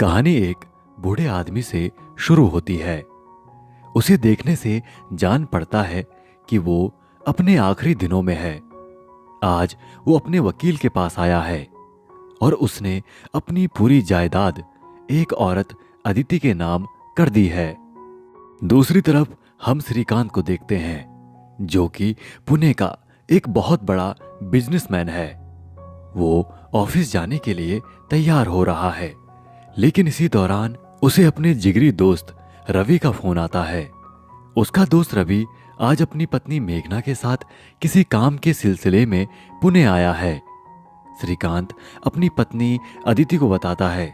कहानी एक बूढ़े आदमी से शुरू होती है। उसे देखने से जान पड़ता है कि वो अपने आखिरी दिनों में है। आज वो अपने वकील के पास आया है और उसने अपनी पूरी जायदाद एक औरत अदिति के नाम कर दी है। दूसरी तरफ हम श्रीकांत को देखते हैं, जो कि पुणे का एक बहुत बड़ा बिजनेसमैन है। वो ऑफिस जाने के लिए तैयार हो रहा है, लेकिन इसी दौरान उसे अपने जिगरी दोस्त रवि का फोन आता है। उसका दोस्त रवि आज अपनी पत्नी मेघना के साथ किसी काम के सिलसिले में पुणे आया है। श्रीकांत अपनी पत्नी अदिति को बताता है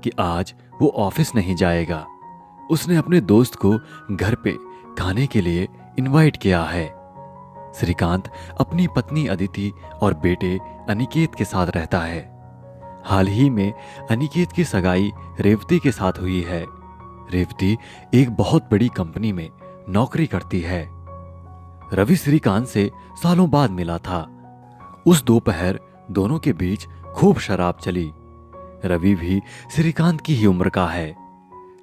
कि आज वो ऑफिस नहीं जाएगा। उसने अपने दोस्त को घर पे खाने के लिए इनवाइट किया है। श्रीकांत अपनी पत्नी अदिति और बेटे अनिकेत के साथ रहता है। हाल ही में अनिकेत की सगाई रेवती के साथ हुई है। रेवती एक बहुत बड़ी कंपनी में नौकरी करती है। रवि श्रीकांत से सालों बाद मिला था। उस दोपहर दोनों के बीच खूब शराब चली। रवि भी श्रीकांत की ही उम्र का है,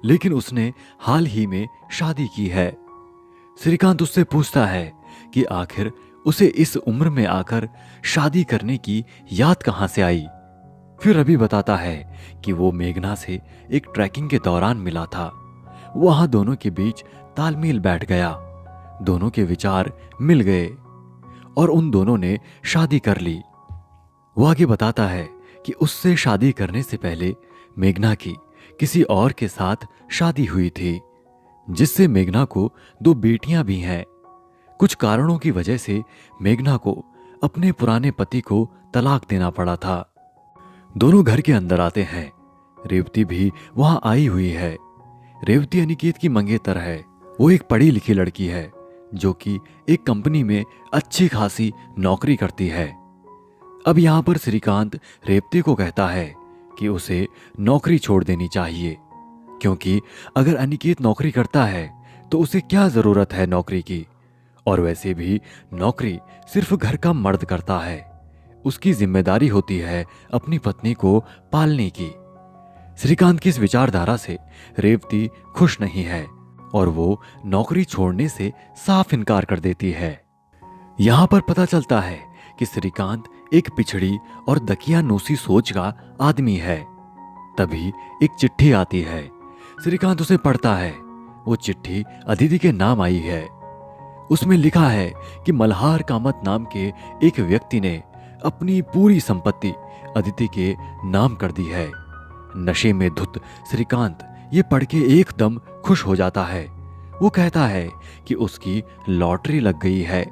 लेकिन उसने हाल ही में शादी की है। श्रीकांत उससे पूछता है कि आखिर उसे इस उम्र में आकर शादी करने की याद कहां से आई। फिर रवि बताता है कि वो मेघना से एक ट्रैकिंग के दौरान मिला था। वहां दोनों के बीच तालमेल बैठ गया, दोनों के विचार मिल गए और उन दोनों ने शादी कर ली। वो आगे बताता है कि उससे शादी करने से पहले मेघना की किसी और के साथ शादी हुई थी, जिससे मेघना को 2 बेटियां भी हैं। कुछ कारणों की वजह से मेघना को अपने पुराने पति को तलाक देना पड़ा था। दोनों घर के अंदर आते हैं। रेवती भी वहां आई हुई है। रेवती अनिकेत की मंगेतर है। वो एक पढ़ी लिखी लड़की है, जो कि एक कंपनी में अच्छी खासी नौकरी करती है। अब यहां पर श्रीकांत रेवती को कहता है कि उसे नौकरी छोड़ देनी चाहिए, क्योंकि अगर अनिकेत नौकरी करता है तो उसे क्या जरूरत है नौकरी की। और वैसे भी नौकरी सिर्फ घर का मर्द करता है। उसकी जिम्मेदारी होती है अपनी पत्नी को पालने की। श्रीकांत की इस विचारधारा से रेवती खुश नहीं है और वो नौकरी छोड़ने से साफ इनकार कर देती है। यहां पर पता चलता है कि श्रीकांत एक पिछड़ी और दकियानूसी सोच का आदमी है। तभी एक चिट्ठी आती है। श्रीकांत उसे पढ़ता है। वो चिट्ठी अदिति के नाम आई है। उसमें लिखा है कि मल्हार कामत नाम के एक व्यक्ति ने अपनी पूरी संपत्ति अदिति के नाम कर दी है। नशे में धुत श्रीकांत ये पढ़ के एकदम खुश हो जाता है। वो कहता है कि उसकी लॉटरी लग गई है,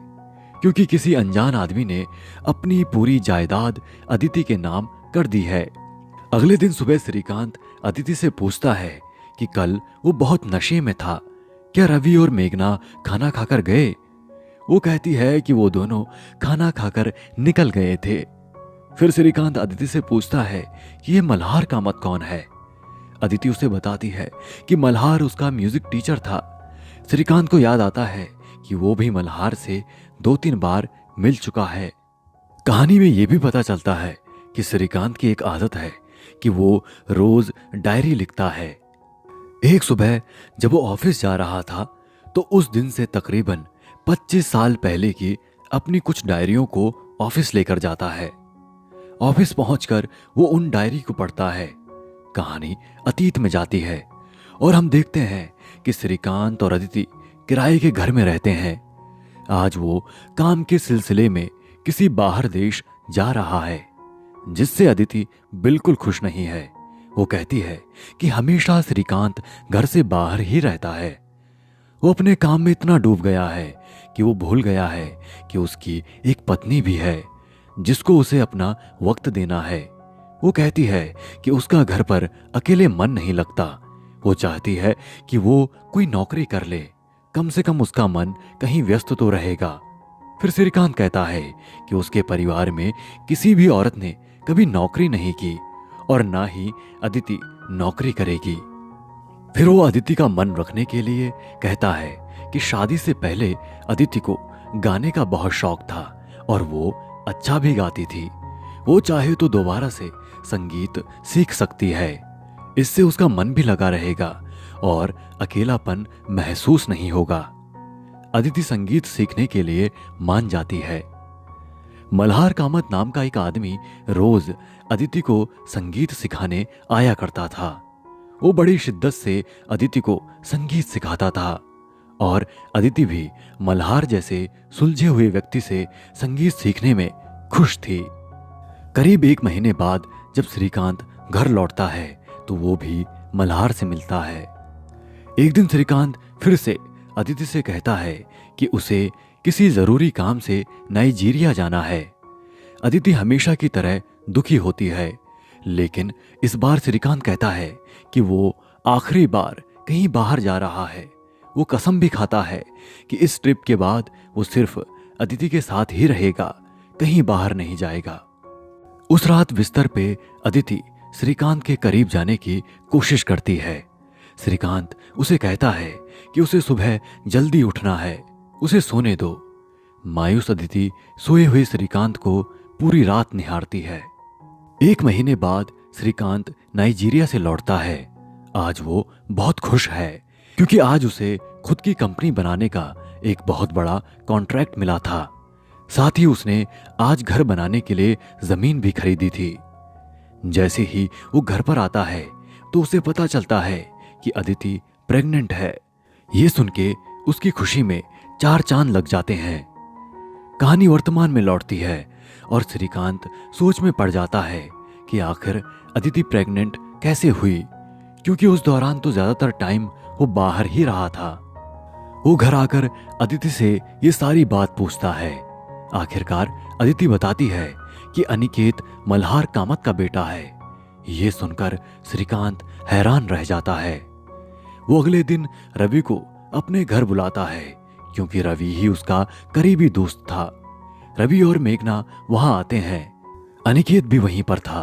क्योंकि किसी अनजान आदमी ने अपनी पूरी जायदाद अदिति के नाम कर दी है। अगले दिन सुबह श्रीकांत अदिति से पूछता है कि कल वो बहुत नशे में था, क्या रवि और मेघना खाना खाकर गए। वो कहती है कि वो दोनों खाना खाकर निकल गए थे। फिर श्रीकांत अदिति से पूछता है कि ये मल्हार कामत कौन है। अदिति उसे बताती है कि मल्हार उसका म्यूजिक टीचर था। श्रीकांत को याद आता है कि वो भी मल्हार से 2-3 बार मिल चुका है। कहानी में यह भी पता चलता है कि श्रीकांत की एक आदत है कि वो रोज डायरी लिखता है। एक सुबह जब वो ऑफिस जा रहा था तो उस दिन से तकरीबन 25 साल पहले की अपनी कुछ डायरियों को ऑफिस लेकर जाता है। ऑफिस पहुंचकर वो उन डायरी को पढ़ता है। कहानी अतीत में जाती है और हम देखते हैं कि श्रीकांत और अदिति किराए के घर में रहते हैं। आज वो काम के सिलसिले में किसी बाहर देश जा रहा है, जिससे अदिति बिल्कुल खुश नहीं है। वो कहती है कि हमेशा श्रीकांत घर से बाहर ही रहता है। वो अपने काम में इतना डूब गया है कि वो भूल गया है कि उसकी एक पत्नी भी है, जिसको उसे अपना वक्त देना है। वो कहती है कि उसका घर पर अकेले मन नहीं लगता। वो चाहती है कि वो कोई नौकरी कर ले, कम से कम उसका मन कहीं व्यस्त तो रहेगा। फिर श्रीकांत कहता है कि उसके परिवार में किसी भी औरत ने कभी नौकरी नहीं की और ना ही अदिति नौकरी करेगी। फिर वो अदिति का मन रखने के लिए कहता है कि शादी से पहले अदिति को गाने का बहुत शौक था और वो अच्छा भी गाती थी। वो चाहे तो दोबारा से संगीत सीख सकती है, इससे उसका मन भी लगा रहेगा और अकेलापन महसूस नहीं होगा। अदिति संगीत सीखने के लिए मान जाती है। मल्हार कामत नाम का एक आदमी रोज अदिति को संगीत सिखाने आया करता था। वो बड़ी शिद्दत से अदिति को संगीत सिखाता था और अदिति भी मल्हार जैसे सुलझे हुए व्यक्ति से संगीत सीखने में खुश थी। करीब 1 महीने बाद जब श्रीकांत घर लौटता है तो वो भी मल्हार से मिलता है। एक दिन श्रीकांत फिर से अदिति से कहता है कि उसे किसी जरूरी काम से नाइजीरिया जाना है। अदिति हमेशा की तरह दुखी होती है, लेकिन इस बार श्रीकांत कहता है कि वो आखिरी बार कहीं बाहर जा रहा है। वो कसम भी खाता है कि इस ट्रिप के बाद वो सिर्फ अदिति के साथ ही रहेगा, कहीं बाहर नहीं जाएगा। उस रात बिस्तर पे अदिति श्रीकांत के करीब जाने की कोशिश करती है। श्रीकांत उसे कहता है कि उसे सुबह जल्दी उठना है, उसे सोने दो। मायूस अदिति सोए हुए श्रीकांत को पूरी रात निहारती है। 1 महीने बाद श्रीकांत नाइजीरिया से लौटता है। आज वो बहुत खुश है क्योंकि आज उसे खुद की कंपनी बनाने का एक बहुत बड़ा कॉन्ट्रैक्ट मिला था। साथ ही उसने आज घर बनाने के लिए जमीन भी खरीदी थी। जैसे ही वो घर पर आता है तो उसे पता चलता है कि अदिति प्रेग्नेंट है। ये सुन के उसकी खुशी में 4 चांद लग जाते हैं। कहानी वर्तमान में लौटती है और श्रीकांत सोच में पड़ जाता है कि आखिर अदिति प्रेग्नेंट कैसे हुई, क्योंकि उस दौरान तो ज्यादातर टाइम वो बाहर ही रहा था। वो घर आकर अदिति से ये सारी बात पूछता है। आखिरकार अदिति बताती है कि अनिकेत मल्हार कामत का बेटा है। ये सुनकर श्रीकांत हैरान रह जाता है। वो अगले दिन रवि को अपने घर बुलाता है क्योंकि रवि ही उसका करीबी दोस्त था। रवि और मेघना वहां आते हैं। अनिकेत भी वहीं पर था।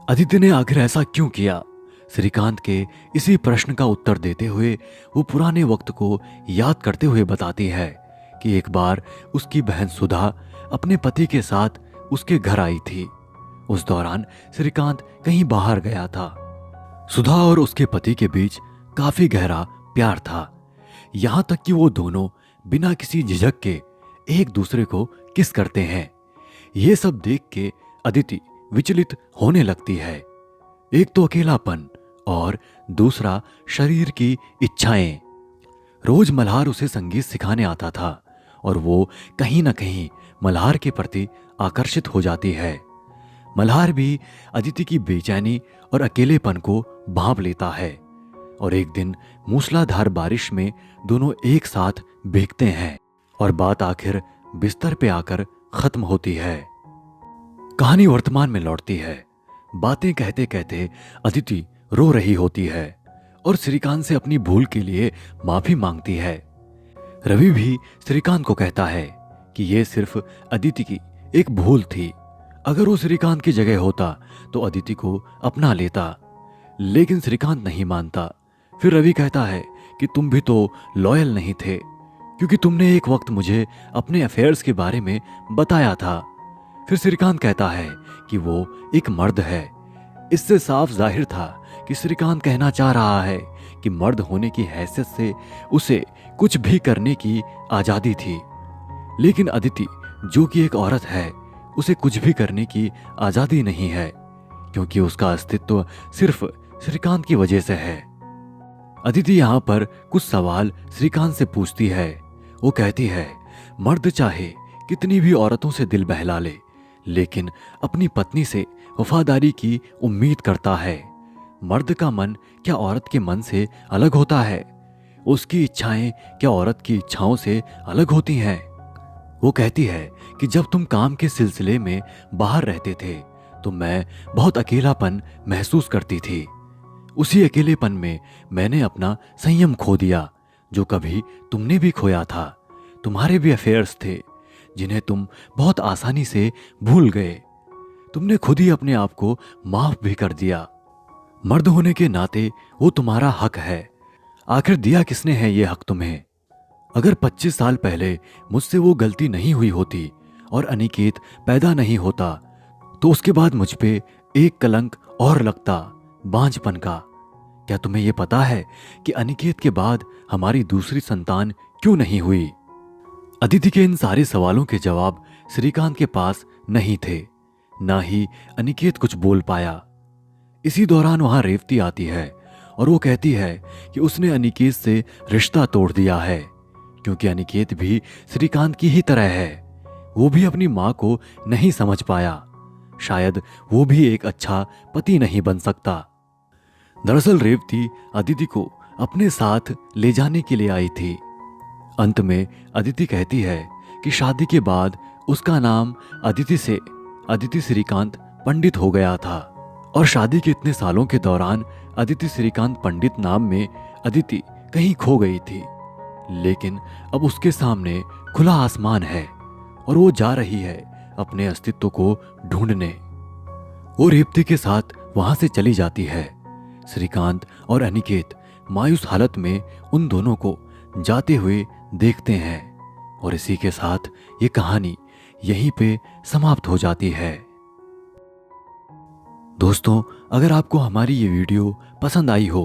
अदिति ने आखिर ऐसा क्यों किया? श्रीकांत के इसी प्रश्न का उत्तर देते हुए वो पुराने वक्त को याद करते हुए बताती है कि एक बार उसकी बहन सुधा अपने पति के साथ उसके घर आई थी। उस दौरान श्रीकांत कहीं बाहर गया था। सुधा और उसके पति के बीच काफी गहरा प्यार था, यहां तक कि वो दोनों बिना किसी झिझक के एक दूसरे को किस करते हैं। ये सब देख के अदिति विचलित होने लगती है। एक तो अकेलापन और दूसरा शरीर की इच्छाएं। रोज मल्हार उसे संगीत सिखाने आता था और वो कहीं ना कहीं मल्हार के प्रति आकर्षित हो जाती है। मल्हार भी अदिति की बेचैनी और अकेलेपन को भांप लेता है और एक दिन मूसलाधार बारिश में दोनों एक साथ भीगते हैं और बात आखिर बिस्तर पे आकर खत्म होती है। कहानी वर्तमान में लौटती है। बातें कहते कहते अदिति रो रही होती है और श्रीकांत से अपनी भूल के लिए माफी मांगती है। रवि भी श्रीकांत को कहता है कि यह सिर्फ अदिति की एक भूल थी। अगर वो श्रीकांत की जगह होता तो अदिति को अपना लेता, लेकिन श्रीकांत नहीं मानता। फिर रवि कहता है कि तुम भी तो लॉयल नहीं थे, क्योंकि तुमने एक वक्त मुझे अपने अफेयर्स के बारे में बताया था। फिर श्रीकांत कहता है कि वो एक मर्द है। इससे साफ जाहिर था कि श्रीकांत कहना चाह रहा है कि मर्द होने की हैसियत से उसे कुछ भी करने की आजादी थी, लेकिन अदिति जो कि एक औरत है उसे कुछ भी करने की आजादी नहीं है, क्योंकि उसका अस्तित्व सिर्फ श्रीकांत की वजह से है। अदिति यहाँ पर कुछ सवाल श्रीकांत से पूछती है। वो कहती है, मर्द चाहे कितनी भी औरतों से दिल बहला ले, लेकिन अपनी पत्नी से वफादारी की उम्मीद करता है। मर्द का मन क्या औरत के मन से अलग होता है? उसकी इच्छाएं क्या औरत की इच्छाओं से अलग होती हैं? वो कहती है कि जब तुम काम के सिलसिले में बाहर रहते थे तो मैं बहुत अकेलापन महसूस करती थी। उसी अकेलेपन में मैंने अपना संयम खो दिया, जो कभी तुमने भी खोया था। तुम्हारे भी अफेयर्स थे जिन्हें तुम बहुत आसानी से भूल गए। तुमने खुद ही अपने आप को माफ भी कर दिया। मर्द होने के नाते वो तुम्हारा हक है। आखिर दिया किसने है ये हक तुम्हें? अगर 25 साल पहले मुझसे वो गलती नहीं हुई होती और अनिकेत पैदा नहीं होता, तो उसके बाद मुझ पे एक कलंक और लगता, बांझपन का। क्या तुम्हें यह पता है कि अनिकेत के बाद हमारी दूसरी संतान क्यों नहीं हुई? अदिति के इन सारे सवालों के जवाब श्रीकांत के पास नहीं थे, ना ही अनिकेत कुछ बोल पाया। इसी दौरान वहां रेवती आती है और वो कहती है कि उसने अनिकेत से रिश्ता तोड़ दिया है, क्योंकि अनिकेत भी श्रीकांत की ही तरह है। वो भी अपनी मां को नहीं समझ पाया। शायद वो भी एक अच्छा पति नहीं बन सकता। दरअसल रेवती अदिति को अपने साथ ले जाने के लिए आई थी। अंत में अदिति कहती है कि शादी के बाद उसका नाम अदिति से अदिति श्रीकांत पंडित हो गया था, और शादी के इतने सालों के दौरान अदिति श्रीकांत पंडित नाम में अदिति कहीं खो गई थी। लेकिन अब उसके सामने खुला आसमान है और वो जा रही है अपने अस्तित्व को ढूंढने। वो रेवती के साथ वहां से चली जाती है। श्रीकांत और अनिकेत मायूस हालत में उन दोनों को जाते हुए देखते हैं, और इसी के साथ ये कहानी यहीं पे समाप्त हो जाती है। दोस्तों, अगर आपको हमारी ये वीडियो पसंद आई हो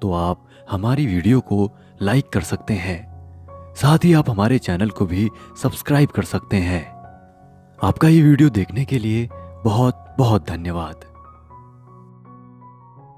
तो आप हमारी वीडियो को लाइक कर सकते हैं। साथ ही आप हमारे चैनल को भी सब्सक्राइब कर सकते हैं। आपका ये वीडियो देखने के लिए बहुत बहुत धन्यवाद।